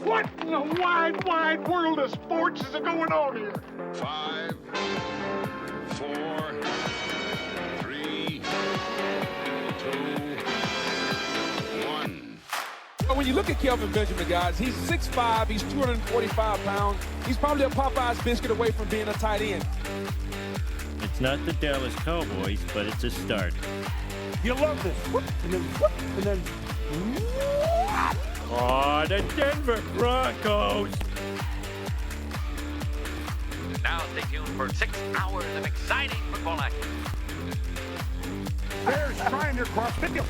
What in the wide, wide world of sports is going on here? 5, 4, 3, 2, 1. When you look at Kelvin Benjamin, guys, he's 6'5", he's 245 pounds. He's probably a Popeye's biscuit away from being a tight end. It's not the Dallas Cowboys, but it's a start. You love this. Whoop, and then whoop, and then what? Oh, the Denver Broncos. Now stay tuned for 6 hours of exciting football action. Bears trying their cross midfield.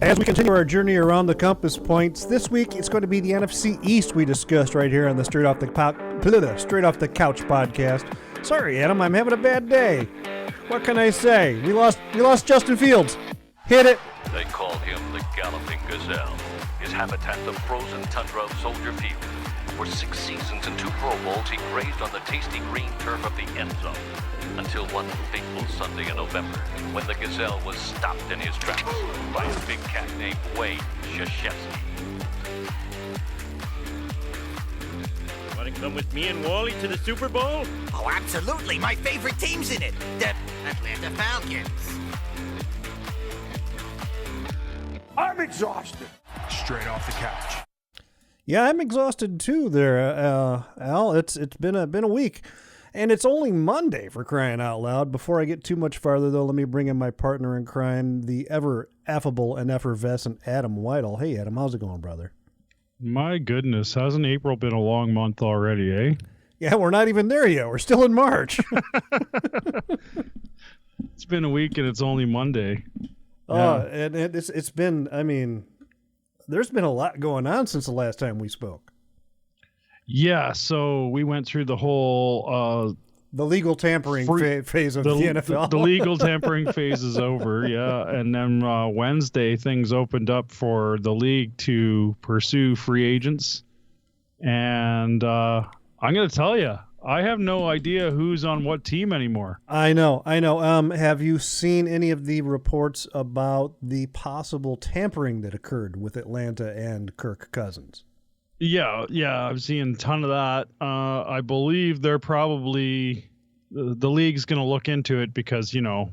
As we continue our journey around the compass points, this week it's going to be the NFC East we discussed right here on the Straight Off the Couch podcast. Sorry, Adam, I'm having a bad day. What can I say? We lost Justin Fields. Hit it. They called him the Galloping Gazelle. His habitat the frozen tundra of Soldier Field. For 6 seasons and 2 Pro Bowls, he grazed on the tasty green turf of the end zone. Until one fateful Sunday in November, when the Gazelle was stopped in his tracks by a big cat named Wayne Krzyzewski. Want to come with me and Wally to the Super Bowl? Oh, absolutely. My favorite team's in it. The Atlanta Falcons. I'm exhausted. Straight off the couch. Yeah, I'm exhausted too there, Al. It's been a week. And it's only Monday, for crying out loud. Before I get too much farther, though, let me bring in my partner in crime, the ever affable and effervescent Adam Weidel. Hey, Adam, how's it going, brother? My goodness, hasn't April been a long month already, eh? Yeah, we're not even there yet. We're still in March. It's been a week and it's only Monday. And it's been, I mean, there's been a lot going on since the last time we spoke. Yeah, so we went through the whole the legal tampering phase of the NFL. The legal tampering phase is over, yeah. And then Wednesday, things opened up for the league to pursue free agents. And I'm going to tell you, I have no idea who's on what team anymore. I know. Have you seen any of the reports about the possible tampering that occurred with Atlanta and Kirk Cousins? Yeah, I've seen a ton of that. I believe they're probably the league's going to look into it because, you know,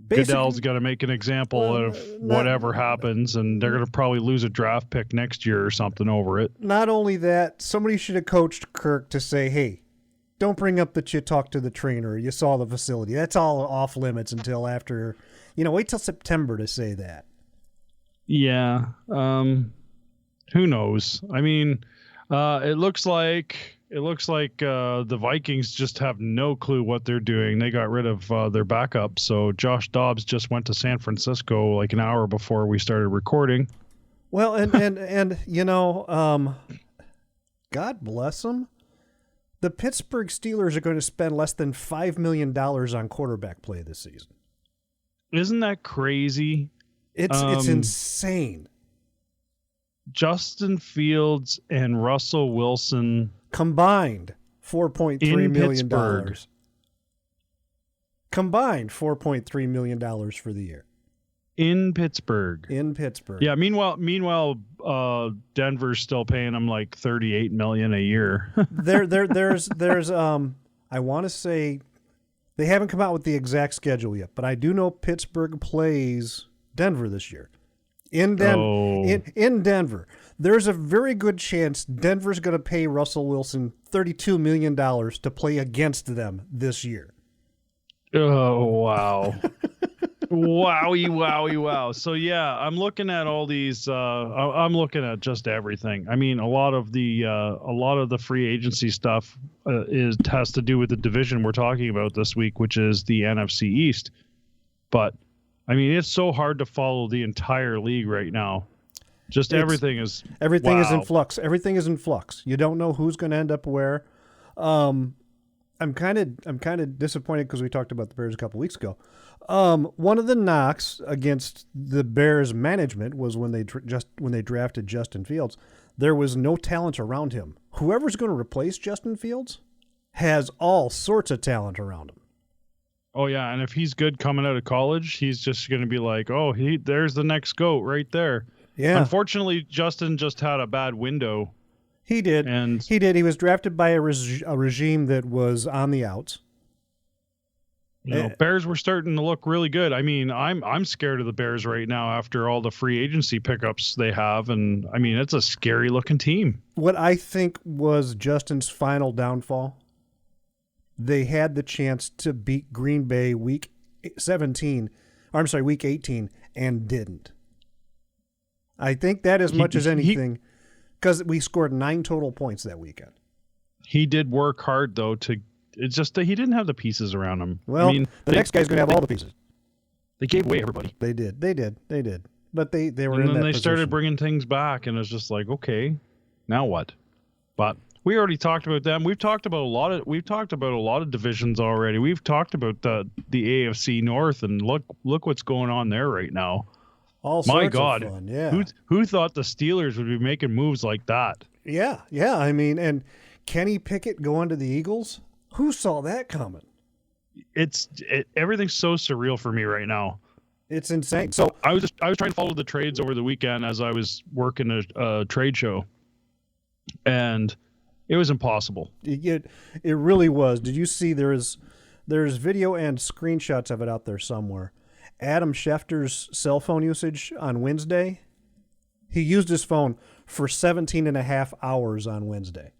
Goodell's got to make an example of whatever happens, and they're going to probably lose a draft pick next year or something over it. Not only that, somebody should have coached Kirk to say, hey, don't bring up that you talked to the trainer, you saw the facility. That's all off limits until after, wait till September to say that. Yeah. Who knows? I mean, it looks like the Vikings just have no clue what they're doing. They got rid of their backup, so Josh Dobbs just went to San Francisco like an hour before we started recording. Well, and God bless them. The Pittsburgh Steelers are going to spend less than $5 million on quarterback play this season. Isn't that crazy? It's insane. Justin Fields and Russell Wilson combined $4.3 million. Pittsburgh. Combined $4.3 million for the year. In Pittsburgh. Yeah. Meanwhile, Denver's still paying them like $38 million a year. There's I want to say they haven't come out with the exact schedule yet, but I do know Pittsburgh plays Denver this year. In Denver, there's a very good chance Denver's going to pay Russell Wilson $32 million to play against them this year. Oh, wow. Wow. So, yeah, I'm looking at all these. I'm looking at just everything. I mean, a lot of the free agency stuff has to do with the division we're talking about this week, which is the NFC East. But I mean, it's so hard to follow the entire league right now. Everything is in flux. Everything is in flux. You don't know who's going to end up where. I'm kind of disappointed because we talked about the Bears a couple weeks ago. One of the knocks against the Bears management was when they drafted Justin Fields, there was no talent around him. Whoever's going to replace Justin Fields has all sorts of talent around him. Oh, yeah, and if he's good coming out of college, he's just going to be like, there's the next GOAT right there. Yeah. Unfortunately, Justin just had a bad window. He did. And He was drafted by a regime that was on the outs. Bears were starting to look really good. I mean, I'm scared of the Bears right now after all the free agency pickups they have, and I mean, it's a scary looking team. What I think was Justin's final downfall, they had the chance to beat Green Bay week 18, and didn't. I think that as much as anything, because we scored 9 total points that weekend. He did work hard, though, it's just that he didn't have the pieces around him. Well, I mean, the next guy's going to have all the pieces. They gave away everybody. They did. But they were in that And then they position. started bringing things back, and it's just like, okay, now what? But we already talked about them. We've talked about a lot of divisions already. We've talked about the AFC North, and look what's going on there right now. All My sorts God, of fun. Yeah. Who thought the Steelers would be making moves like that? Yeah. I mean, and Kenny Pickett going to the Eagles. Who saw that coming? Everything's so surreal for me right now. It's insane. So I was trying to follow the trades over the weekend as I was working a trade show, and it was impossible. it really was. Did you see there's video and screenshots of it out there somewhere? Adam Schefter's cell phone usage on Wednesday, he used his phone for 17 and a half hours on Wednesday.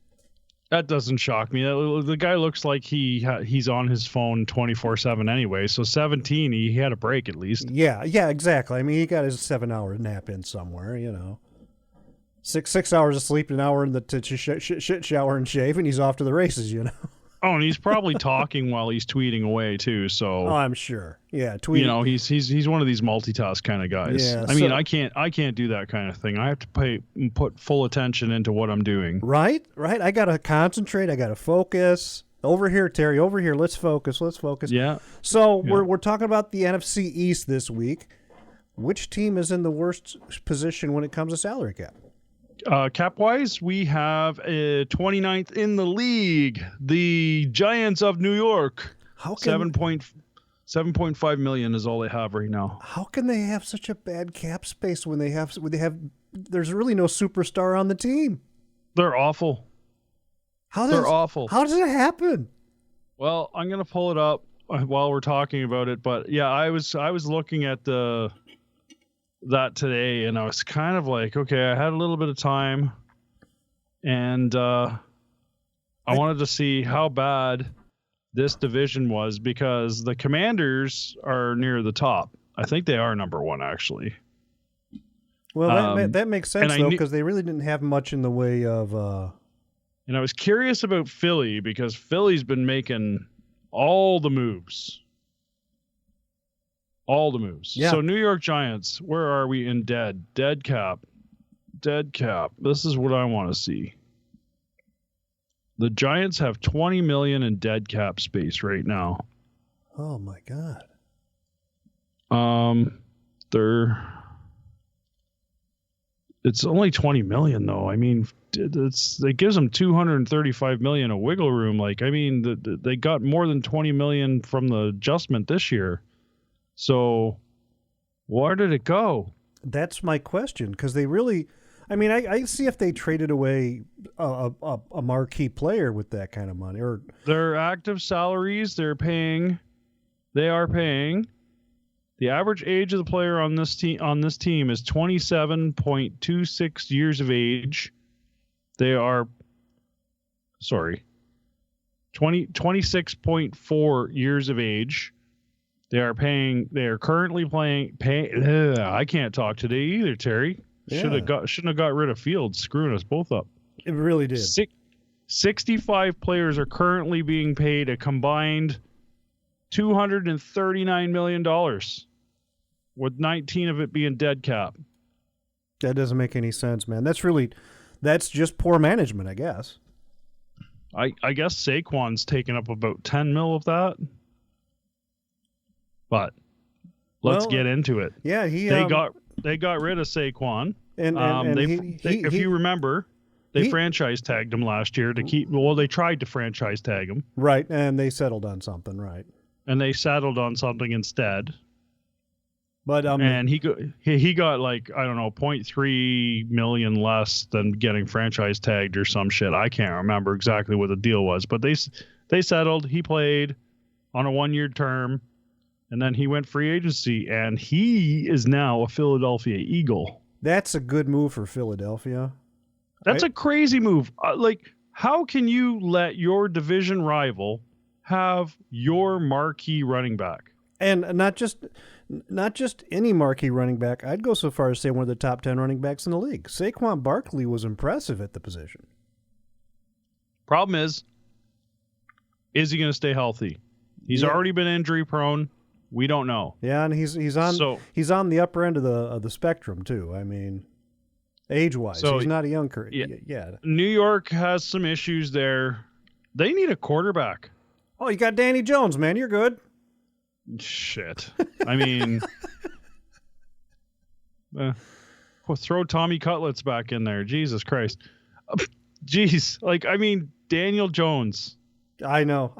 That doesn't shock me. The guy looks like he's on his phone 24/7 anyway. So 17, he had a break at least. Yeah, exactly. I mean, he got his 7-hour nap in somewhere, 6 hours of sleep, an hour in the shower and shave, and he's off to the races, Oh, and he's probably talking while he's tweeting away too. So I'm sure. Yeah, tweeting. He's one of these multitask kind of guys. Yeah, I mean, I can't do that kind of thing. I have to put full attention into what I'm doing. Right. I got to concentrate. I got to focus. Over here, Terry. Over here. Let's focus. Yeah. So we're talking about the NFC East this week. Which team is in the worst position when it comes to salary cap? Cap-wise, we have 29th in the league. The Giants of New York. 7.5 million is all they have right now. How can they have such a bad cap space when they have there's really no superstar on the team? They're awful. They're awful. How does it happen? Well, I'm going to pull it up while we're talking about it, but yeah, I was looking at that today, and I was kind of like, okay, I had a little bit of time, and I wanted to see how bad this division was, because the Commanders are near the top. I think they are number 1, actually. Well, that makes sense, though, because they really didn't have much in the way of... And I was curious about Philly, because Philly's been making all the moves. Yeah. So New York Giants, where are we in dead cap? This is what I want to see. The Giants have 20 million in dead cap space right now. Oh my God. It's only 20 million though. I mean, it gives them 235 million of wiggle room. Like, I mean, they got more than 20 million from the adjustment this year. So where did it go? That's my question, because they really, I mean, I see if they traded away a marquee player with that kind of money, or their active salaries, they are paying. The average age of the player on this team is 27.26 years of age. They are 26.4 years of age. They are currently paying. I can't talk today either, Terry. Yeah. Shouldn't have got rid of Fields, screwing us both up. It really did. 65 players are currently being paid a combined $239 million, with 19 of it being dead cap. That doesn't make any sense, man. That's just poor management, I guess. I guess Saquon's taken up about 10 mil of that. But let's get into it. Yeah, they got rid of Saquon. And if you remember, they franchise tagged him last year to keep. Well, they tried to franchise tag him. Right, and they settled on something, right? And they settled on something instead. But and he got like, I don't know, 0.3 million less than getting franchise tagged or some shit. I can't remember exactly what the deal was, but they settled. He played on a 1-year term, and then he went free agency, and he is now a Philadelphia Eagle. that's a good move for Philadelphia. That's a crazy move. Like, how can you let your division rival have your marquee running back? And not just any marquee running back. I'd go so far as to say one of the top 10 running backs in the league. Saquon Barkley was impressive at the position. Problem is he going to stay healthy? He's already been injury prone. We don't know. Yeah, and he's on the upper end of the spectrum too. I mean, age-wise, So, he's not a young yeah. New York has some issues there. They need a quarterback. Oh, you got Danny Jones, man. You're good. Shit. I mean, throw Tommy Cutlets back in there. Jesus Christ. Jeez. Like, I mean, Daniel Jones. I know.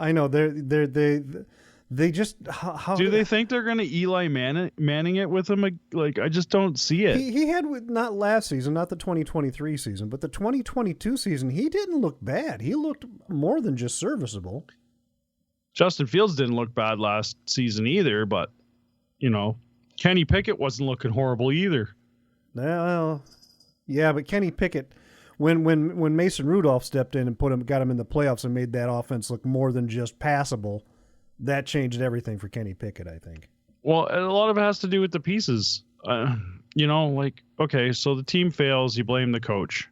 They just how do they think they're going to Eli Manning it with him? Like, I just don't see it. He had not last season, not the 2023 season, but the 2022 season. He didn't look bad. He looked more than just serviceable. Justin Fields didn't look bad last season either, but, you know, Kenny Pickett wasn't looking horrible either. Well, yeah, but Kenny Pickett, when Mason Rudolph stepped in and got him in the playoffs and made that offense look more than just passable, that changed everything for Kenny Pickett, I think. Well, a lot of it has to do with the pieces. You know, like, okay, so the team fails, you blame the coach.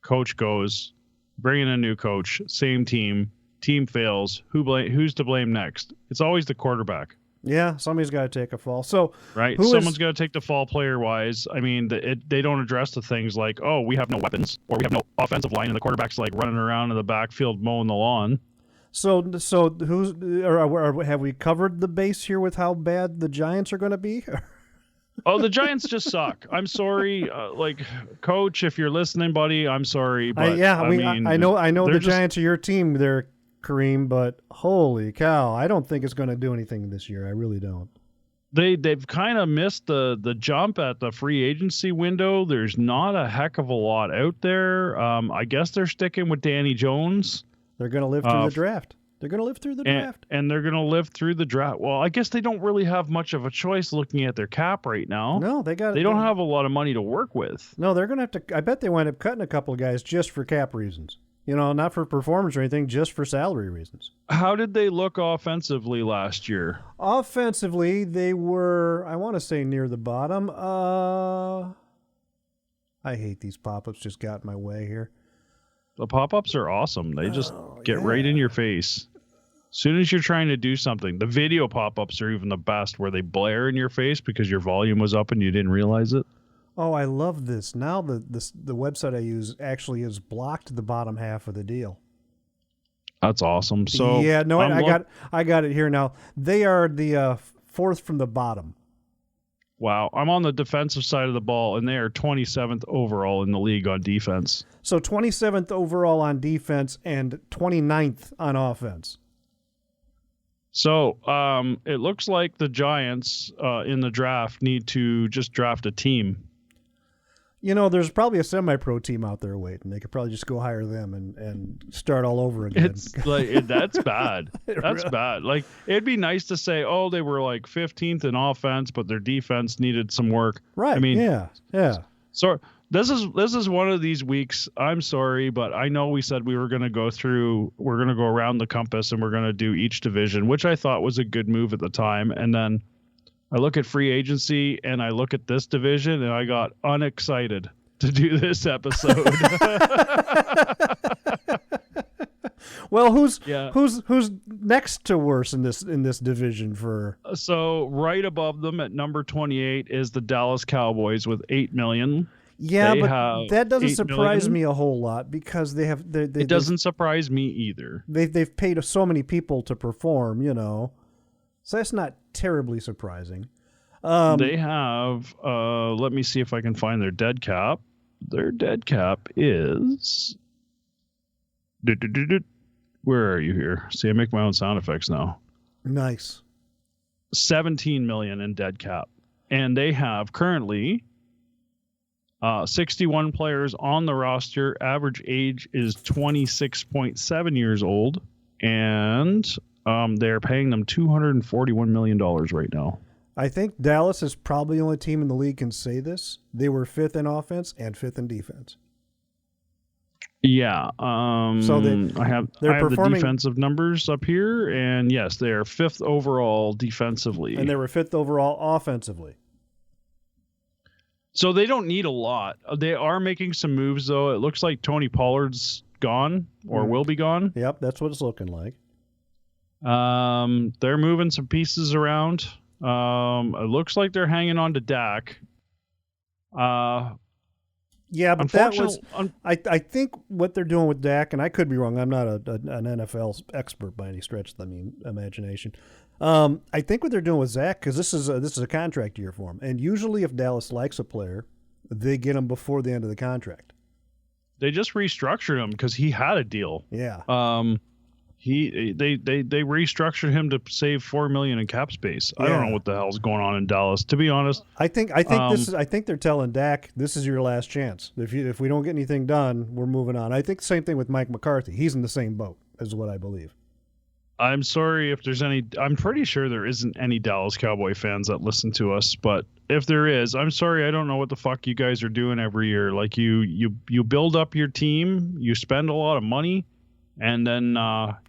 Coach goes, bring in a new coach, same team fails. Who's to blame next? It's always the quarterback. Yeah, somebody's got to take a fall. So right, someone's got to take the fall player wise. I mean, they don't address the things like, oh, we have no weapons, or we have no offensive line, and the quarterback's like running around in the backfield mowing the lawn. So have we covered the base here with how bad the Giants are going to be? Oh, the Giants just suck. I'm sorry, like, Coach, if you're listening, buddy, I'm sorry, but I know the Giants are your team there, Kareem, but holy cow, I don't think it's going to do anything this year. I really don't. They've kind of missed the jump at the free agency window. There's not a heck of a lot out there. I guess they're sticking with Danny Jones. They're going to live through the draft. They're going to live through the draft. And they're going to live through the draft. Well, I guess they don't really have much of a choice looking at their cap right now. No, they don't have a lot of money to work with. No, they're going to have to. I bet they wind up cutting a couple of guys just for cap reasons. You know, not for performance or anything, just for salary reasons. How did they look offensively last year? Offensively, they were, I want to say, near the bottom. I hate these pop-ups, just got in my way here. The pop-ups are awesome. They just get right in your face. As soon as you're trying to do something, the video pop-ups are even the best, where they blare in your face because your volume was up and you didn't realize it. Oh, I love this. Now the website I use actually has blocked the bottom half of the deal. That's awesome. So yeah, no, I got it here now. They are the fourth from the bottom. Wow, I'm on the defensive side of the ball, and they are 27th overall in the league on defense. So 27th overall on defense and 29th on offense. So it looks like the Giants in the draft need to just draft a team. You know, there's probably a semi-pro team out there waiting. They could probably just go hire them and start all over again. It's like that's bad. That's bad. Like, it'd be nice to say, oh, they were like 15th in offense, but their defense needed some work. Right. I mean, yeah. So this is one of these weeks. I'm sorry, but I know we said we're going to go around the compass and we're going to do each division, which I thought was a good move at the time. And then I look at free agency and I look at this division and I got unexcited to do this episode. Well, who's next to worse in this division for? So right above them at number 28 is the Dallas Cowboys with 8 million. Yeah, but that doesn't surprise me a whole lot because they have. It doesn't surprise me either. They've paid so many people to perform, you know, so that's not terribly surprising. They have. Let me see if I can find their dead cap. Their dead cap is. Where are you here? See, I make my own sound effects now. Nice. 17 million in dead cap. and they have currently 61 players on the roster. Average age is 26.7 years old, and they're paying them $241 million right now. I think Dallas is probably the only team in the league can say this. They were 5th in offense and 5th in defense. Yeah. So I have the defensive numbers up here, and yes, they are 5th overall defensively. And they were 5th overall offensively. So they don't need a lot. They are making some moves, though. It looks like Tony Pollard's gone or will be gone. Yep, that's what it's looking like. They're moving some pieces around. It looks like they're hanging on to Dak. Yeah, but that was I think what they're doing with Dak, and I could be wrong. I'm not an NFL expert by any stretch of the imagination. I think what they're doing with Zach, because this is a contract year for him, and usually if Dallas likes a player, they get him before the end of the contract. They just restructured him because he had a deal. Yeah. They restructured him to save $4 million in cap space. Yeah. I don't know what the hell's going on in Dallas, to be honest. I think they're telling Dak, this is your last chance. If we don't get anything done, we're moving on. I think the same thing with Mike McCarthy. He's in the same boat, is what I believe. I'm sorry if there's any. I'm pretty sure there isn't any Dallas Cowboy fans that listen to us, but if there is, I'm sorry. I don't know what the fuck you guys are doing every year. Like you build up your team, you spend a lot of money, and then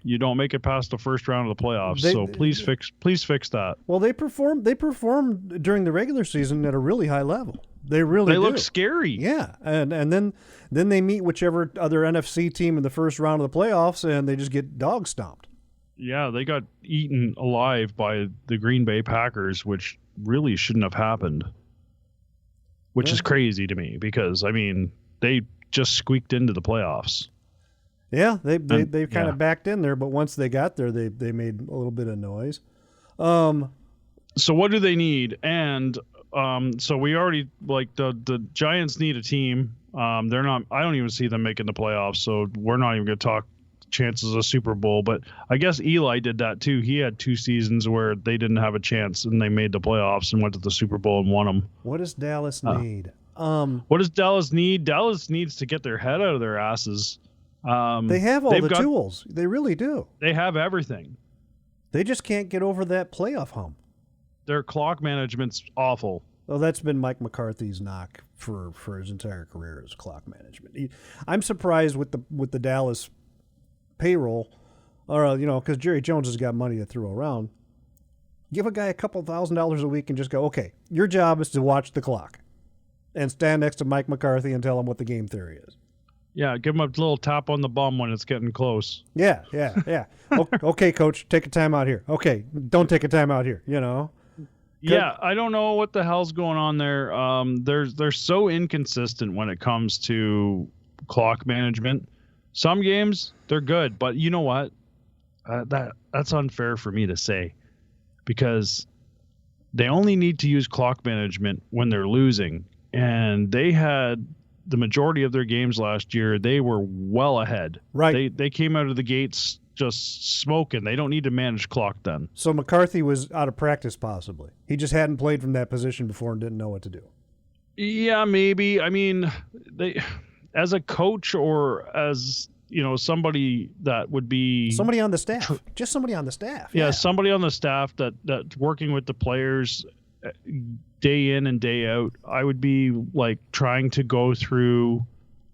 you don't make it past the first round of the playoffs. So please fix that. Well, they performed during the regular season at a really high level. They look scary. Yeah, and then they meet whichever other NFC team in the first round of the playoffs, and they just get dog stomped. Yeah, they got eaten alive by the Green Bay Packers, which really shouldn't have happened. Which is crazy to me because, I mean, they just squeaked into the playoffs. Yeah, they kind of backed in there, but once they got there, they made a little bit of noise. So what do they need? And so we already, like, the Giants need a team. They're not. I don't even see them making the playoffs, so we're not even going to talk chances of Super Bowl. But I guess Eli did that too. He had 2 seasons where they didn't have a chance, and they made the playoffs and went to the Super Bowl and won them. What does Dallas need? What does Dallas need? Dallas needs to get their head out of their asses. They have all the tools. They really do. They have everything. They just can't get over that playoff hump. Their clock management's awful. Well, that's been Mike McCarthy's knock for his entire career is clock management. I'm surprised with the Dallas payroll, or because Jerry Jones has got money to throw around. Give a guy a couple $1,000s a week and just go, okay, your job is to watch the clock and stand next to Mike McCarthy and tell him what the game theory is. Yeah, give him a little tap on the bum when it's getting close. Yeah. Okay, coach, take a time out here. Okay, don't take a time out here, Yeah, I don't know what the hell's going on there. They're so inconsistent when it comes to clock management. Some games, they're good, but you know what? That's unfair for me to say because they only need to use clock management when they're losing, and they had the majority of their games last year, they were well ahead. Right. They came out of the gates just smoking. They don't need to manage clock then. So McCarthy was out of practice possibly. He just hadn't played from that position before and didn't know what to do. Yeah, maybe. I mean, they as a coach or as, somebody that would be somebody on the staff. Just somebody on the staff. Yeah, somebody on the staff that's working with the players day in and day out. I would be like trying to go through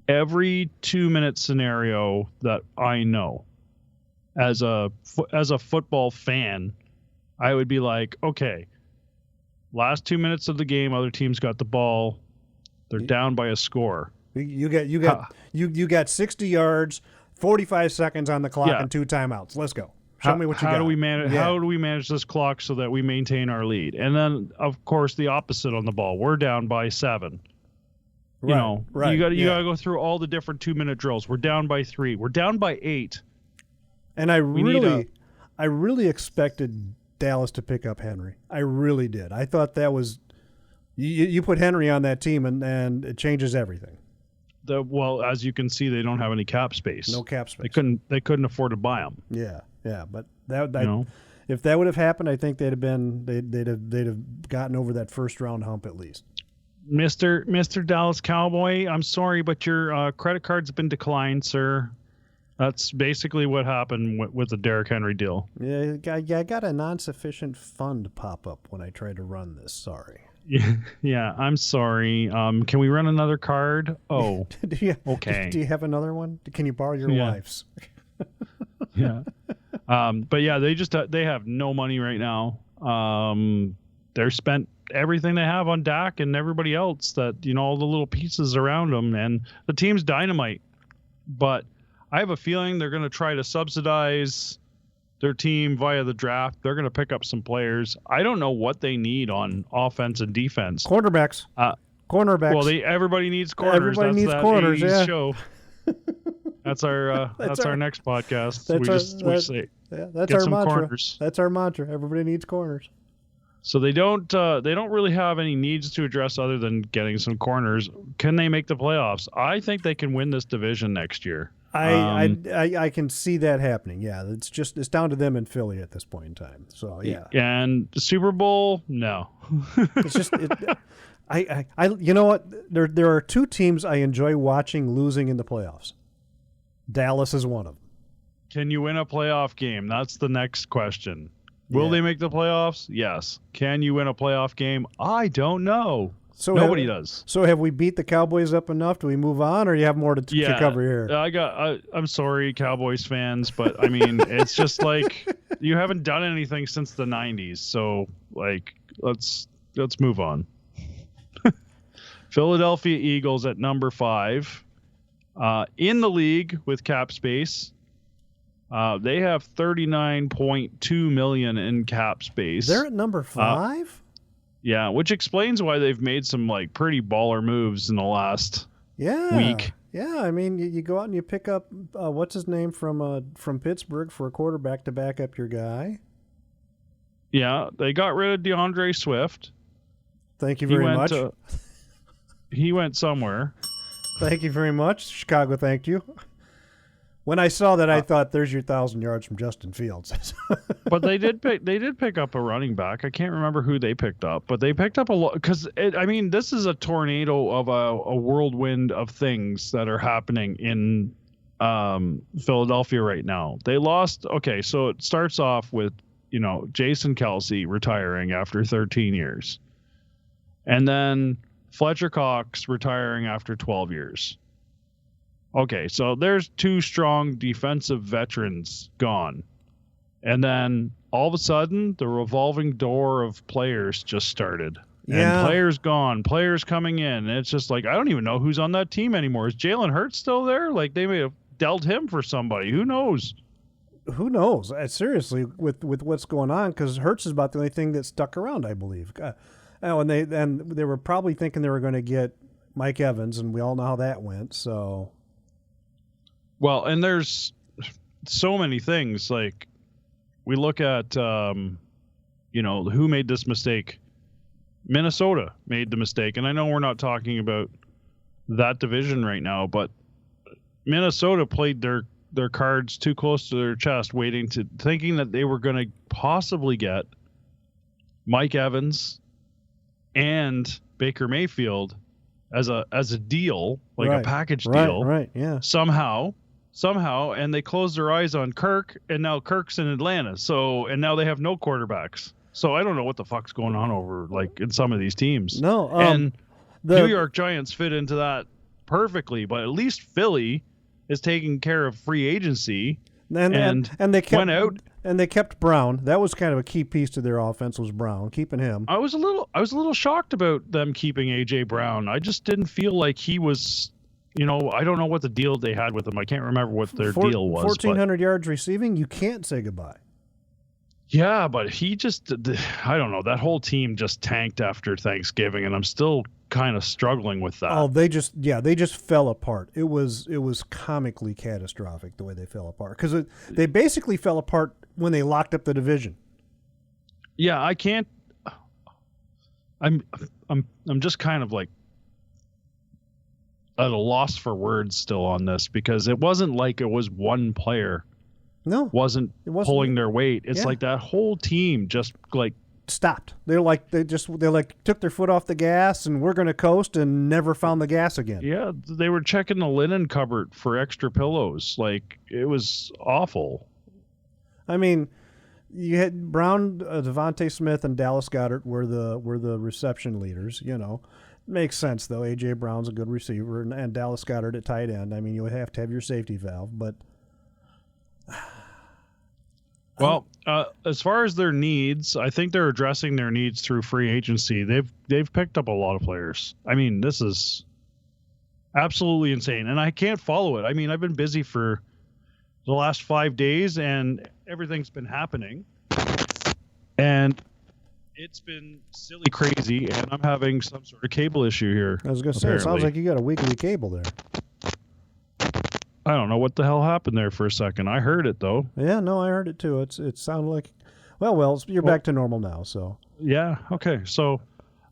every 2-minute scenario that I know. As a football fan, I would be like, okay, last 2 minutes of the game, other teams got the ball. They're down by a score. You got 60 yards, 45 seconds on the clock, and 2 timeouts. Let's go. Show me what you got. How do we manage this clock so that we maintain our lead? And then, of course, the opposite on the ball. We're down by 7. Right. You got to go through all the different 2-minute drills. We're down by 3. We're down by 8. And I really expected Dallas to pick up Henry. I really did. I thought that was you put Henry on that team and it changes everything. Well, as you can see, they don't have any cap space. No cap space. They couldn't afford to buy him. Yeah, but if that would have happened, I think they'd have gotten over that first round hump at least. Mr. Dallas Cowboy, I'm sorry, but your credit card's been declined, sir. That's basically what happened with the Derrick Henry deal. Yeah, I got a non-sufficient fund pop up when I tried to run this. Sorry. Yeah, I'm sorry. Can we run another card? Oh, okay. Do you have another one? Can you borrow your wife's? Yeah. But yeah, they have no money right now. They're spent everything they have on Dak and everybody else that, all the little pieces around them, and the team's dynamite. But I have a feeling they're going to try to subsidize their team via the draft. They're going to pick up some players. I don't know what they need on offense and defense. Cornerbacks. Cornerbacks. Well, everybody needs corners. Everybody needs corners. Yeah. Show. That's our next podcast. That's our mantra. Corners. That's our mantra. Everybody needs corners. So they don't really have any needs to address other than getting some corners. Can they make the playoffs? I think they can win this division next year. I can see that happening. Yeah, it's down to them and Philly at this point in time. So yeah. And the Super Bowl, no. It's just you know what? There are two teams I enjoy watching losing in the playoffs. Dallas is one of them. Can you win a playoff game? That's the next question. Will they make the playoffs? Yes. Can you win a playoff game? I don't know. So nobody does. So have we beat the Cowboys up enough? Do we move on, or you have more to cover here? I'm sorry, Cowboys fans, but I mean, it's just like you haven't done anything since the 90s. So like, let's move on. Philadelphia Eagles at number 5, in the league with cap space. They have $39.2 million in cap space. They're at number 5? Yeah, which explains why they've made some like pretty baller moves in the last week. Yeah, I mean, you go out and you pick up what's his name from Pittsburgh for a quarterback to back up your guy. Yeah, they got rid of DeAndre Swift. Thank you very much. He went somewhere. Thank you very much, Chicago. Thank you. When I saw that, I thought, "There's your 1,000 yards from Justin Fields." But they did pick up a running back. I can't remember who they picked up, but they picked up a lot because this is a tornado of a whirlwind of things that are happening in Philadelphia right now. They lost. Okay, so it starts off with Jason Kelce retiring after 13 years, and then Fletcher Cox retiring after 12 years. Okay, so there's 2 strong defensive veterans gone. And then all of a sudden, the revolving door of players just started. Yeah. And players gone, players coming in. And it's just like, I don't even know who's on that team anymore. Is Jalen Hurts still there? Like, they may have dealt him for somebody. Who knows? Who knows? Seriously, with what's going on, because Hurts is about the only thing that stuck around, I believe. And they were probably thinking they were going to get Mike Evans, and we all know how that went, so... Well, and there's so many things. Like, we look at, who made this mistake. Minnesota made the mistake. And I know we're not talking about that division right now, but Minnesota played their cards too close to their chest, thinking that they were going to possibly get Mike Evans and Baker Mayfield as a deal, like a package deal. Right, yeah. Somehow, and they closed their eyes on Kirk, and now Kirk's in Atlanta. And now they have no quarterbacks. So I don't know what the fuck's going on over in some of these teams. No, and the New York Giants fit into that perfectly, but at least Philly is taking care of free agency. And they kept, went out and they kept Brown. That was kind of a key piece to their offense, was Brown, keeping him. I was a little shocked about them keeping AJ Brown. I just didn't feel like he was. I don't know what the deal they had with him. I can't remember what their deal was. 1,400 yards receiving, you can't say goodbye. Yeah, but he just, I don't know. That whole team just tanked after Thanksgiving, and I'm still kind of struggling with that. Oh, they just fell apart. It was comically catastrophic the way they fell apart, because they basically fell apart when they locked up the division. Yeah, I can't. I'm just kind of like at a loss for words still on this, because it wasn't like it was one player wasn't pulling their weight. It's like that whole team just like stopped. They took their foot off the gas and we're going to coast and never found the gas again. Yeah, they were checking the linen cupboard for extra pillows. Like, it was awful. I mean, you had Brown, Devontae Smith, and Dallas Goedert were the reception leaders. You know, makes sense though. AJ Brown's a good receiver, and Dallas Goedert at tight end. I mean, you would have to have your safety valve, but. Well, as far as their needs, I think they're addressing their needs through free agency. They've picked up a lot of players. I mean, this is absolutely insane, and I can't follow it. I mean, I've been busy for the last 5 days, and everything's been happening, and it's been silly crazy, and I'm having some sort of cable issue here. I was going to say, it sounds like you got a weekly cable there. I don't know what the hell happened there for a second. I heard it though. Yeah, no, I heard it too. It sounded like, well, you're back to normal now. So yeah, okay. So,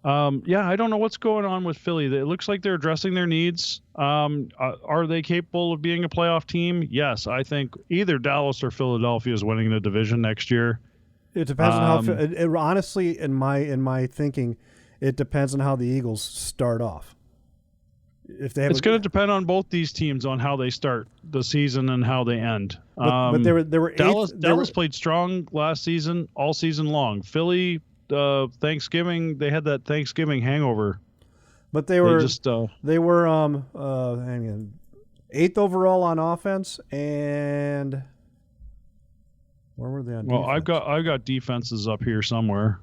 I don't know what's going on with Philly. It looks like they're addressing their needs. Are they capable of being a playoff team? Yes, I think either Dallas or Philadelphia is winning the division next year. It depends on how. Honestly, in my thinking, it depends on how the Eagles start off. If they have it's going to depend on both these teams on how they start the season and how they end. But there were Dallas played strong last season, all season long. Philly, Thanksgiving, they had that Thanksgiving hangover. But they were 8th overall on offense, and where were they on defense? Well, I've got defenses up here somewhere.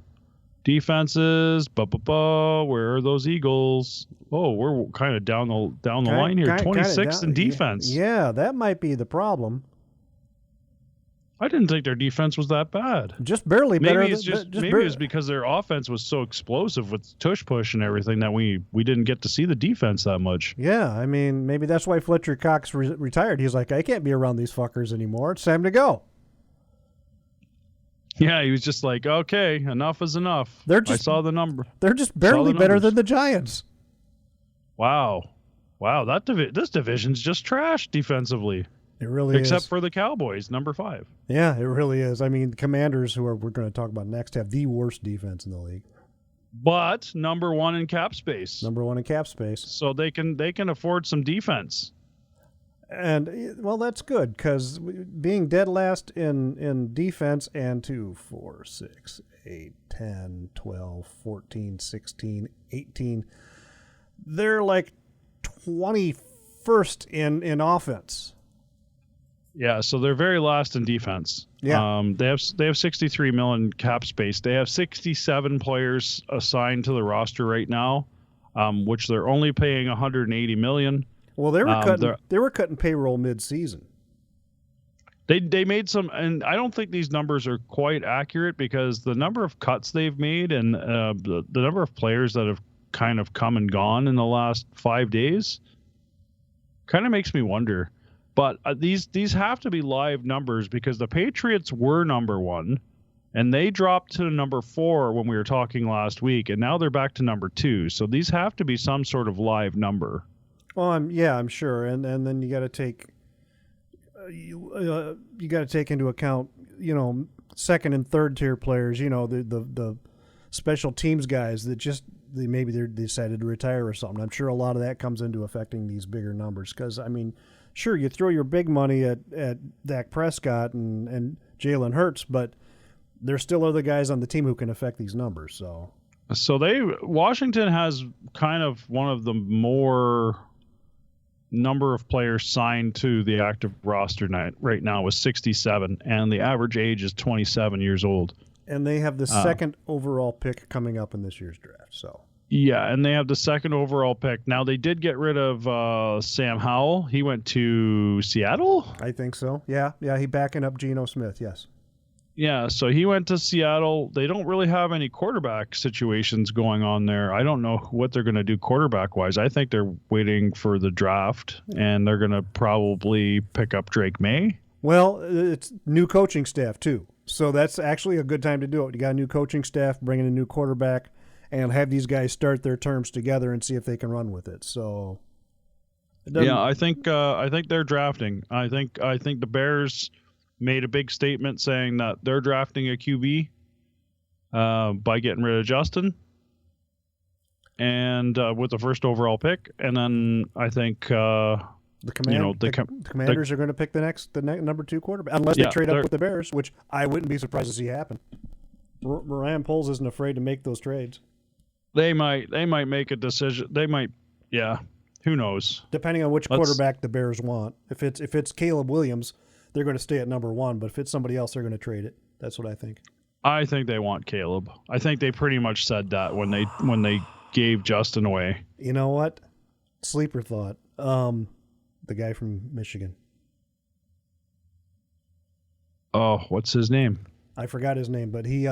Defenses, where are those Eagles? Oh, we're kind of down the line here. 26th in defense. Yeah, that might be the problem. I didn't think their defense was that bad. Just barely better. Maybe it's because their offense was so explosive with tush push and everything that we didn't get to see the defense that much. Yeah, I mean, maybe that's why Fletcher Cox retired. He's like, I can't be around these fuckers anymore. It's time to go. Yeah, he was just like, okay, enough is enough. I saw the number. They're just barely better than the Giants. Wow. This division's just trash defensively. It really is. Except for the Cowboys, number 5. Yeah, it really is. I mean, the Commanders, we're going to talk about next, have the worst defense in the league. But number 1 in cap space. So they can afford some defense. And, well, that's good, because being dead last in defense and 2, 4, 6, 8, 10, 12, 14, 16, 18, they're like 21st in offense. Yeah, so they're very last in defense. Yeah. They have 63 million cap space. They have 67 players assigned to the roster right now, which they're only paying 180 million. Well, they were cutting payroll mid-season. They made some, and I don't think these numbers are quite accurate because the number of cuts they've made and the number of players that have kind of come and gone in the last 5 days kind of makes me wonder. But these have to be live numbers because the Patriots were number 1, and they dropped to number 4 when we were talking last week, and now they're back to number 2. So these have to be some sort of live number. Well, I'm sure, and then you got to take you got to take into account, second and third tier players, the special teams guys that maybe they decided to retire or something. I'm sure a lot of that comes into affecting these bigger numbers because, I mean, sure, you throw your big money at Dak Prescott and Jalen Hurts, but there still are the guys on the team who can affect these numbers. So Washington has kind of one of the more number of players signed to the active roster right now with 67, and the average age is 27 years old. And they have the second overall pick coming up in this year's draft. So yeah, and they have the second overall pick. Now, they did get rid of Sam Howell. He went to Seattle? I think so. Yeah, he backing up Geno Smith, yes. Yeah, so he went to Seattle. They don't really have any quarterback situations going on there. I don't know what they're going to do quarterback-wise. I think they're waiting for the draft, and they're going to probably pick up Drake May. Well, it's new coaching staff, too. So that's actually a good time to do it. You got a new coaching staff, bring in a new quarterback, and have these guys start their terms together and see if they can run with it. So, yeah, I think they're drafting. I think the Bears made a big statement saying that they're drafting a QB by getting rid of Justin and with the first overall pick. And then I think the Commanders are going to pick the number 2 quarterback unless they trade up with the Bears, which I wouldn't be surprised to see happen. Ryan Poles isn't afraid to make those trades. They might make a decision. They might, yeah. Who knows? Depending on which quarterback the Bears want. If it's Caleb Williams, they're going to stay at number 1. But if it's somebody else, they're going to trade it. That's what I think. I think they want Caleb. I think they pretty much said that when they gave Justin away. You know what? Sleeper thought. The guy from Michigan. Oh, what's his name? I forgot his name, but he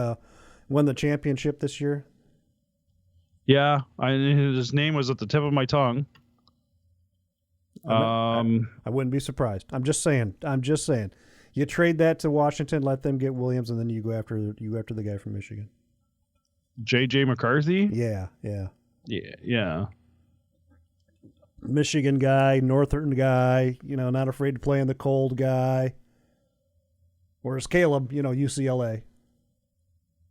won the championship this year. Yeah, his name was at the tip of my tongue. I wouldn't be surprised. I'm just saying. You trade that to Washington, let them get Williams, and then you go after the guy from Michigan. J.J. McCarthy? Yeah. Michigan guy, Northern guy, not afraid to play in the cold guy. Whereas Caleb, UCLA.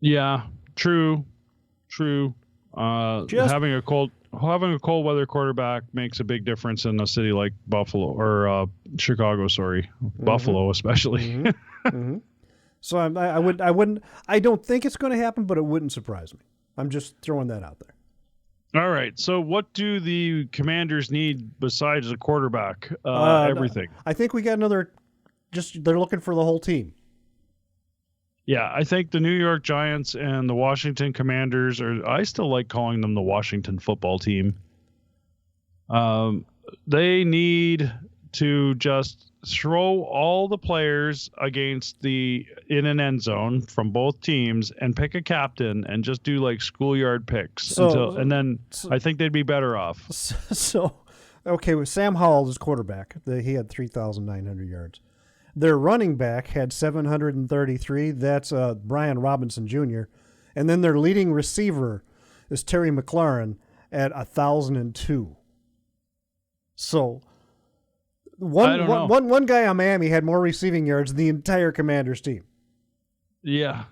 Yeah, true. Having a cold weather quarterback makes a big difference in a city like Buffalo or Chicago. Sorry, Buffalo especially. So I don't think it's going to happen, but it wouldn't surprise me. I'm just throwing that out there. All right. So what do the Commanders need besides a quarterback? Everything. I think we got another. They're looking for the whole team. Yeah, I think the New York Giants and the Washington Commanders I still like calling them the Washington football team. They need to just throw all the players in an end zone from both teams and pick a captain and just do like schoolyard picks I think they'd be better off. So with Sam Howell as quarterback, he had 3,900 yards. Their running back had 733. That's Brian Robinson Jr. And then their leading receiver is Terry McLaurin at 1,002. So one guy on Miami had more receiving yards than the entire Commanders team. Yeah.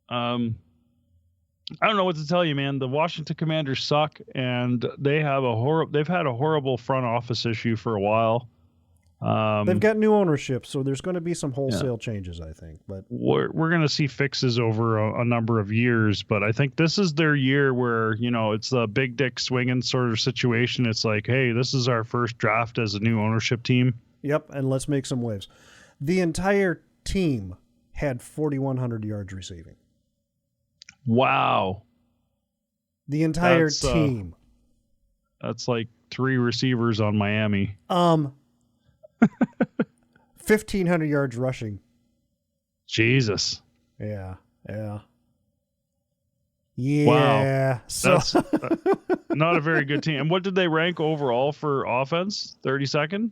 I don't know what to tell you, man. The Washington Commanders suck, and they've had a horrible front office issue for a while. They've got new ownership, so there's going to be some wholesale changes, I think. But we're going to see fixes over a number of years. But I think this is their year where, it's the big dick swinging sort of situation. It's like, hey, this is our first draft as a new ownership team. Yep, and let's make some waves. The entire team had 4,100 yards receiving. Wow. The entire team. That's like 3 receivers on Miami. 1,500 yards rushing. Jesus. Yeah. Wow. So that's not a very good team. And what did they rank overall for offense? 32nd?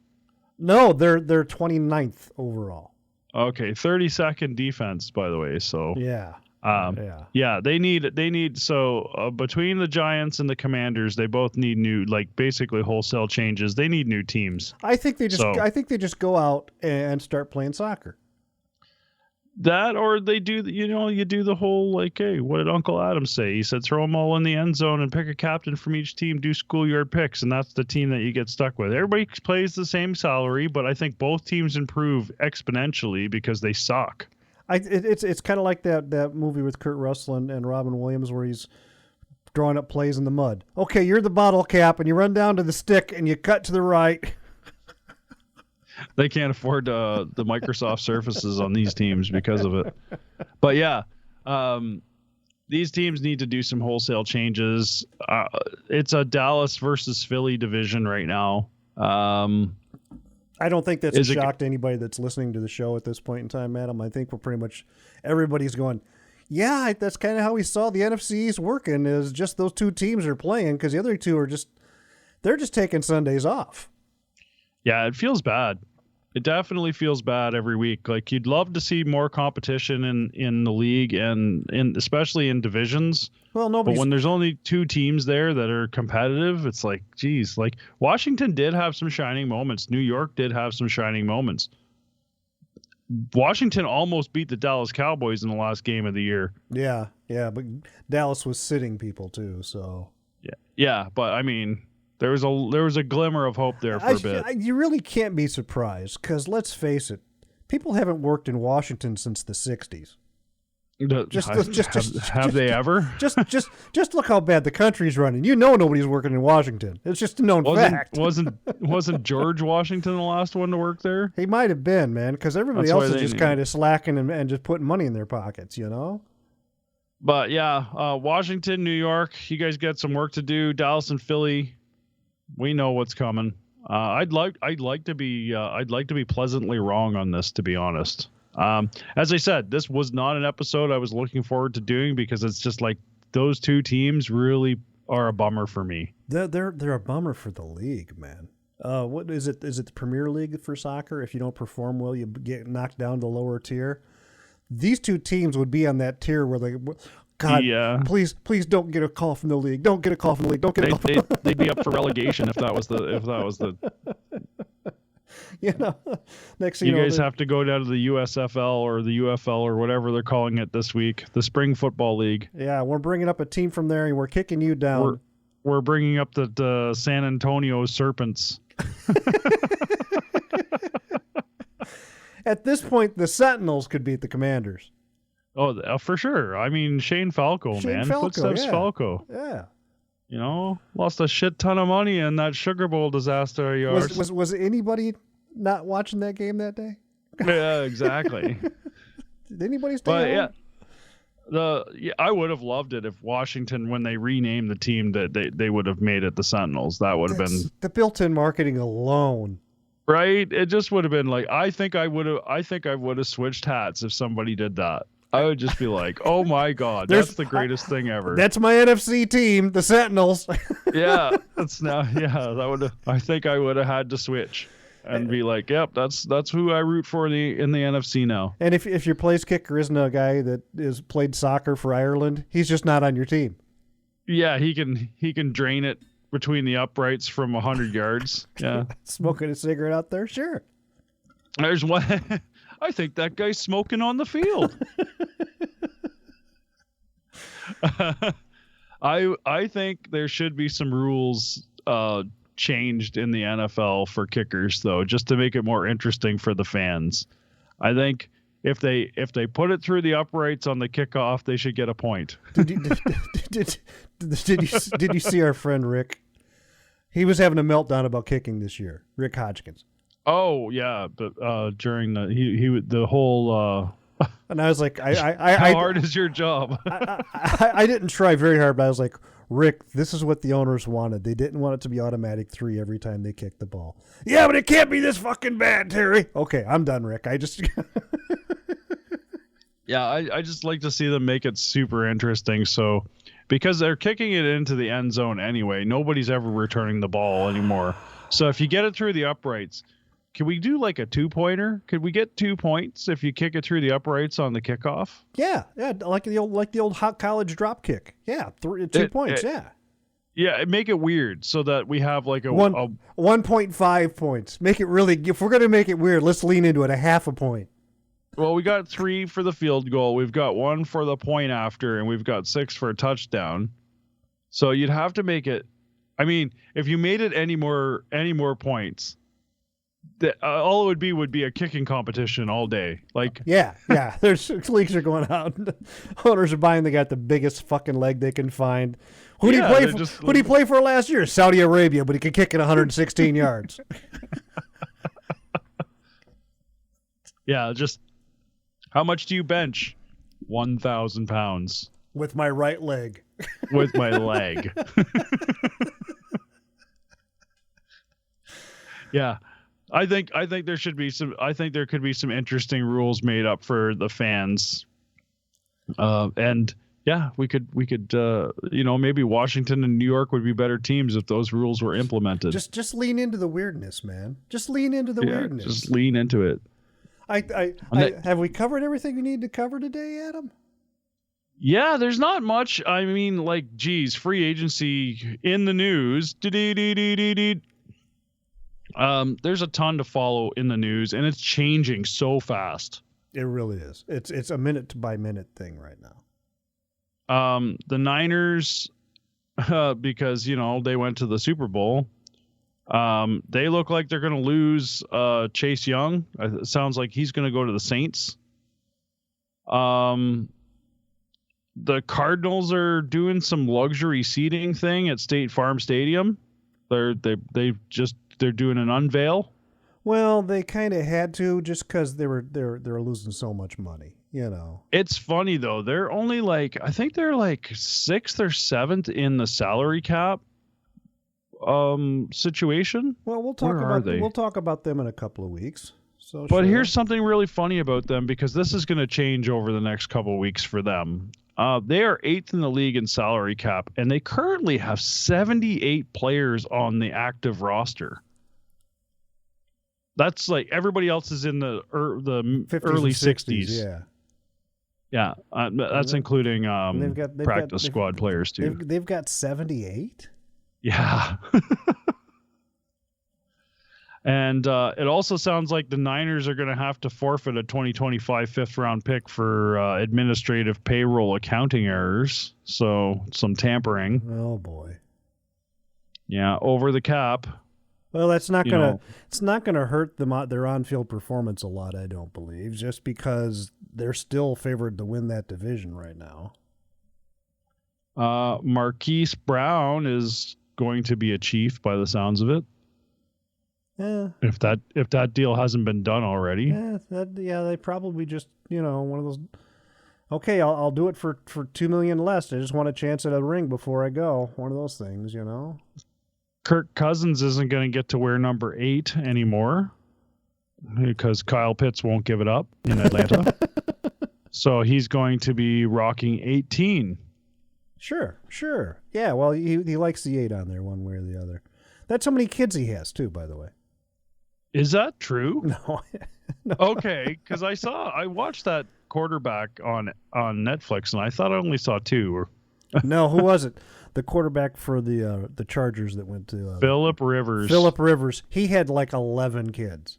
No, they're 29th overall. Okay, 32nd defense, by the way. So yeah. They need between the Giants and the Commanders, they both need new, basically whole changes. They need new teams. I think they just go out and start playing soccer. That, or they do, you do the whole hey, what did Uncle Adam say? He said throw them all in the end zone and pick a captain from each team, do schoolyard picks, and that's the team that you get stuck with. Everybody plays the same salary, but I think both teams improve exponentially because they suck. It's kind of like that movie with Kurt Russell and Robin Williams where he's drawing up plays in the mud. Okay, you're the bottle cap, and you run down to the stick, and you cut to the right. They can't afford the Microsoft Surfaces on these teams because of it. But yeah, these teams need to do some wholesale changes. It's a Dallas versus Philly division right now. I don't think that's a shock to anybody that's listening to the show at this point in time, Adam. I think we're pretty much everybody's going, yeah, that's kind of how we saw the NFC East working, is just those two teams are playing because the other two are they're just taking Sundays off. Yeah, it feels bad. It definitely feels bad every week. You'd love to see more competition in the league and especially in divisions. Well, but when there's only two teams there that are competitive, it's geez, Washington did have some shining moments. New York did have some shining moments. Washington almost beat the Dallas Cowboys in the last game of the year. Yeah, but Dallas was sitting people too, so. Yeah, but I mean, there was a glimmer of hope there for a bit. You really can't be surprised because let's face it, people haven't worked in Washington since the '60s. Have they ever? Just look how bad the country's running. You know nobody's working in Washington. It's just a known fact. Wasn't George Washington the last one to work there? He might have been, man, because everybody else is just kind of slacking and just putting money in their pockets, you know? But yeah, Washington, New York, you guys got some work to do. Dallas and Philly, we know what's coming. I'd like to be pleasantly wrong on this, to be honest. As I said, this was not an episode I was looking forward to doing because it's just like those two teams really are a bummer for me. They're a bummer for the league, man. What is it? Is it the Premier League for soccer? If you don't perform well, you get knocked down to the lower tier. These two teams would be on that tier where they, God, please don't get a call from the league. Don't get a call from the league. Don't get a call. They'd be up for relegation if that was the. You know, next thing you guys have to go down to the USFL or the UFL or whatever they're calling it this week, the Spring Football League. Yeah, we're bringing up a team from there and we're kicking you down. We're bringing up the San Antonio Serpents. At this point, the Sentinels could beat the Commanders. Oh, for sure. I mean, Shane Falco, man. Footsteps Falco. Yeah. You know, lost a shit ton of money in that Sugar Bowl disaster of yours. Was anybody not watching that game that day? Yeah, exactly. Did anybody stay home? I would have loved it if Washington, when they renamed the team, that they would have made it the Sentinels. That would have been the built-in marketing alone. Right? It just would have been like, I think I would have swithed hats if somebody did that. I would just be like, oh my God, that's the greatest thing ever. That's my NFC team, the Sentinels. I think I would have had to switch and be like, yep, that's who I root for in the NFC now. And if your place kicker isn't a guy that has played soccer for Ireland, he's just not on your team. Yeah, he can drain it between the uprights from 100 yards. Yeah. Smoking a cigarette out there? Sure. There's one. I think that guy's smoking on the field. I think there should be some rules changed in the NFL for kickers, though, just to make it more interesting for the fans. I think if they put it through the uprights on the kickoff, they should get a point. Did you see our friend Rick? He was having a meltdown about kicking this year. Rick Hodgkins. Oh yeah, but during the whole. And I was like, how hard is your job? I didn't try very hard, but I was like, Rick, this is what the owners wanted. They didn't want it to be automatic 3 every time they kick the ball. Yeah, but it can't be this fucking bad, Terry. Okay, I'm done, Rick. I just. Yeah, I just like to see them make it super interesting. So, because they're kicking it into the end zone anyway, nobody's ever returning the ball anymore. So if you get it through the uprights. Can we do like a 2-pointer? Could we get 2 points if you kick it through the uprights on the kickoff? Yeah, like the old hot college drop kick. Yeah, 2 points. Yeah, make it weird so that we have like a 1.5 points. Make it really. If we're gonna make it weird, let's lean into it. A half a point. Well, we got 3 for the field goal. We've got 1 for the point after, and we've got 6 for a touchdown. So you'd have to make it. I mean, if you made it any more points. All it would be a kicking competition all day. Like yeah. There's leagues are going out. Owners are buying. They got the biggest fucking leg they can find. Who do you play for last year? Saudi Arabia, but he could kick it 116 yards. Yeah, just how much do you bench? 1,000 pounds with my right leg. With my leg. Yeah. I think there should be some. I think there could be some interesting rules made up for the fans, and yeah, we could maybe Washington and New York would be better teams if those rules were implemented. Just lean into the weirdness, man. Just lean into the weirdness. Just lean into it. Have we covered everything we need to cover today, Adam? Yeah, there's not much. I mean, like, geez, free agency in the news. There's a ton to follow in the news, and it's changing so fast. It really is. It's a minute by minute thing right now. The Niners, because they went to the Super Bowl. They look like they're going to lose Chase Young. It sounds like he's going to go to the Saints. The Cardinals are doing some luxury seating thing at State Farm Stadium. They're doing an unveil. Well, they kind of had to just because they're losing so much money. It's funny though. They're only I think they're 6th or 7th in the salary cap situation. Well, we'll talk about them in a couple of weeks. So, but here's something really funny about them, because this is going to change over the next couple of weeks for them. They are 8th in the league in salary cap, and they currently have 78 players on the active roster. That's everybody else is in the early 60s. Yeah. That's including practice squad players too. They've got 78. Yeah. And it also sounds like the Niners are going to have to forfeit a 2025 fifth-round pick for administrative payroll accounting errors. So some tampering. Oh boy. Yeah, over the cap. Well, that's not gonna hurt them their on-field performance a lot, I don't believe, just because they're still favored to win that division right now. Marquise Brown is going to be a Chief by the sounds of it. Yeah. If that deal hasn't been done already. Yeah, they probably just one of those. Okay, I'll do it for $2 million less. I just want a chance at a ring before I go. One of those things, Kirk Cousins isn't going to get to wear number 8 anymore because Kyle Pitts won't give it up in Atlanta. So he's going to be rocking 18. Sure. Yeah, well, he likes the 8 on there one way or the other. That's how many kids he has, too, by the way. Is that true? No. Okay, because I watched that quarterback on Netflix, and I thought I only saw 2. No, who was it? The quarterback for the Chargers that went to Phillip Rivers. Phillip Rivers. He had 11 kids.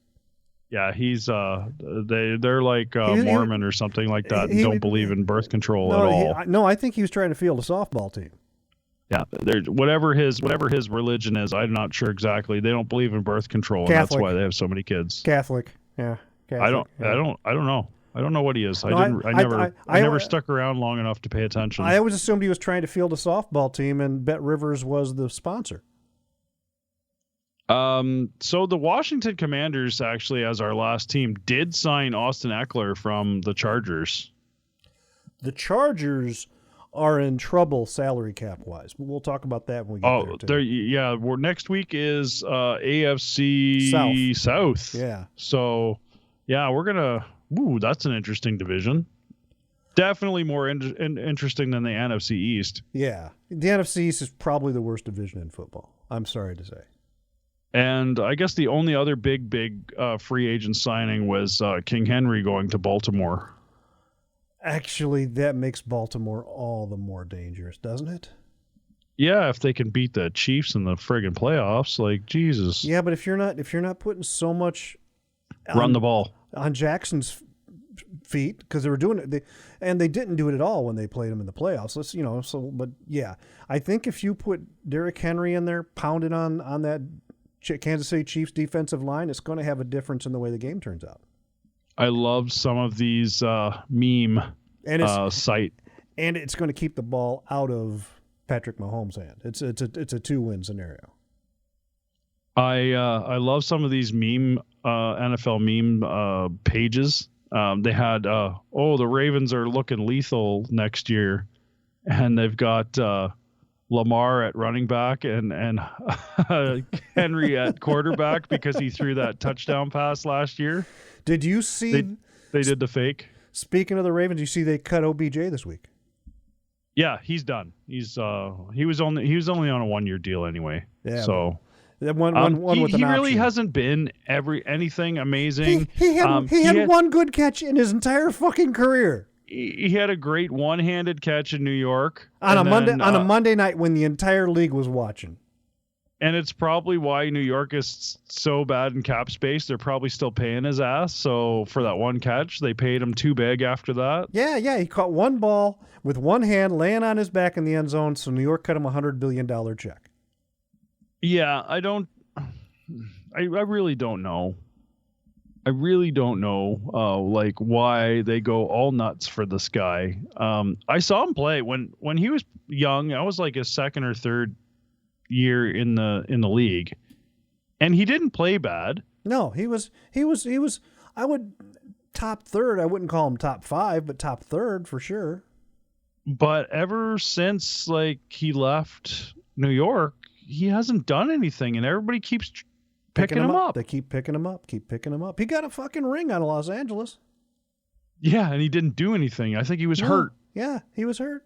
Yeah, he's they're Mormon or something like that, and don't believe in birth control at all. No, I think he was trying to field a softball team. Yeah, whatever his religion is, I'm not sure exactly. They don't believe in birth control, Catholic. And that's why they have so many kids. Catholic, yeah. Catholic, I don't know. I don't know what he is. I never stuck around long enough to pay attention. I always assumed he was trying to field a softball team, and Bet Rivers was the sponsor. So the Washington Commanders, actually, as our last team, did sign Austin Eckler from the Chargers. The Chargers are in trouble salary cap wise, but we'll talk about that when we get there. Yeah. Next week is AFC South. Yeah. So, yeah, we're gonna. Ooh, that's an interesting division. Definitely more interesting than the NFC East. Yeah, the NFC East is probably the worst division in football. I'm sorry to say. And I guess the only other big free agent signing was King Henry going to Baltimore. Actually, that makes Baltimore all the more dangerous, doesn't it? Yeah, if they can beat the Chiefs in the friggin' playoffs, Jesus. Yeah, but if you're not putting so much run the ball on Jackson's feet, because they were doing it, they didn't do it at all when they played him in the playoffs. But yeah, I think if you put Derrick Henry in there, pounding on that Kansas City Chiefs defensive line, it's going to have a difference in the way the game turns out. I love some of these meme site, and it's going to keep the ball out of Patrick Mahomes' hand. It's a 2-win scenario. I love some of these meme NFL meme pages. They had the Ravens are looking lethal next year, and they've got Lamar at running back and Henry at quarterback because he threw that touchdown pass last year. Did you see they did the fake? Speaking of the Ravens, you see they cut OBJ this week. Yeah, he's done. He was only on a 1-year deal anyway. Yeah. So that one with an he really option. hasn't been anything amazing. He had one good catch in his entire fucking career. He had a great one-handed catch in New York on a Monday night when the entire league was watching. And it's probably why New York is so bad in cap space. They're probably still paying his ass. So for that one catch, they paid him too big after that. Yeah. He caught one ball with one hand laying on his back in the end zone. So New York cut him $100 billion check. Yeah, I really don't know. I really don't know, like why they go all nuts for this guy. I saw him play when he was young. I was like his second or third year in the league, and he didn't play bad. No, he was. I would top third. I wouldn't call him top 5, but top third for sure. But ever since like he left New York, he hasn't done anything, and everybody keeps picking him up. They keep picking him up. He got a fucking ring out of Los Angeles. Yeah, and he didn't do anything. I think he was hurt. Yeah, he was hurt.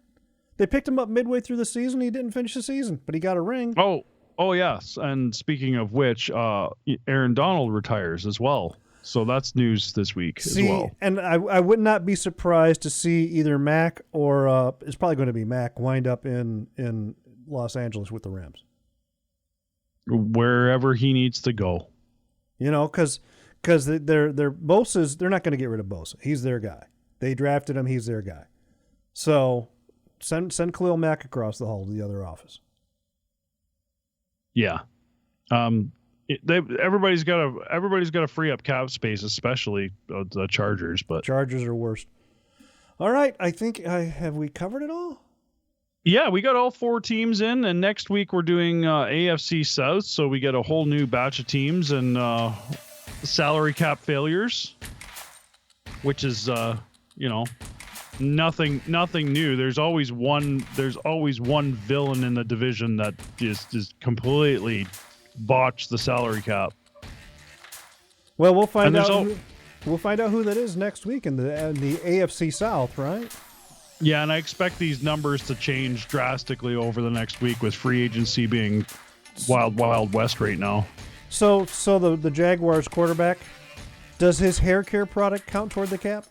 They picked him up midway through the season. He didn't finish the season, but he got a ring. Oh yes. And speaking of which, Aaron Donald retires as well. So that's news this week as well. And I would not be surprised to see either Mac or it's probably going to be Mac wind up in Los Angeles with the Rams. Wherever he needs to go. You know, because they're Bosa's, they're not going to get rid of Bosa. He's their guy. They drafted him. He's their guy. So send Khalil Mack across the hall to the other office. Yeah. Everybody's got to free up cap space, especially the Chargers. But Chargers are worst. All right, I think have we covered it all? Yeah, we got all 4 teams in, and next week we're doing AFC South, so we get a whole new batch of teams and salary cap failures, which is nothing new. There's always one villain in the division that just completely botched the salary cap. Well, we'll find out. We'll find out who that is next week in the AFC South, right? Yeah, and I expect these numbers to change drastically over the next week with free agency being wild west right now. So the Jaguars quarterback, does his hair care product count toward the cap?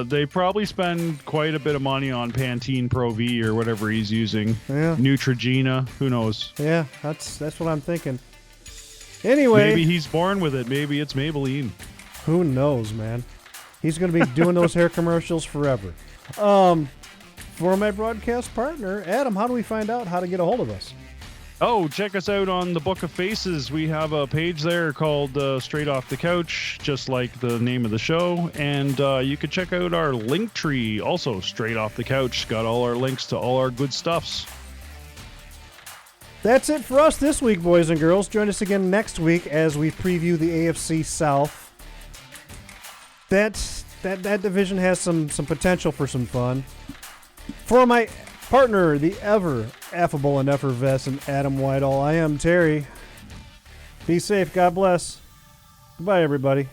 They probably spend quite a bit of money on Pantene Pro V or whatever he's using. Yeah. Neutrogena, who knows? Yeah, that's what I'm thinking. Anyway, maybe he's born with it. Maybe it's Maybelline. Who knows, man? He's going to be doing those hair commercials forever. For my broadcast partner, Adam, how do we find out how to get a hold of us? Oh, check us out on the Book of Faces. We have a page there called Straight Off the Couch, just like the name of the show. And you can check out our link tree, also Straight Off the Couch. Got all our links to all our good stuffs. That's it for us this week, boys and girls. Join us again next week as we preview the AFC South. That division has some potential for some fun. For my partner, the ever affable and effervescent Adam Whitehall, I am Terry. Be safe. God bless. Goodbye, everybody.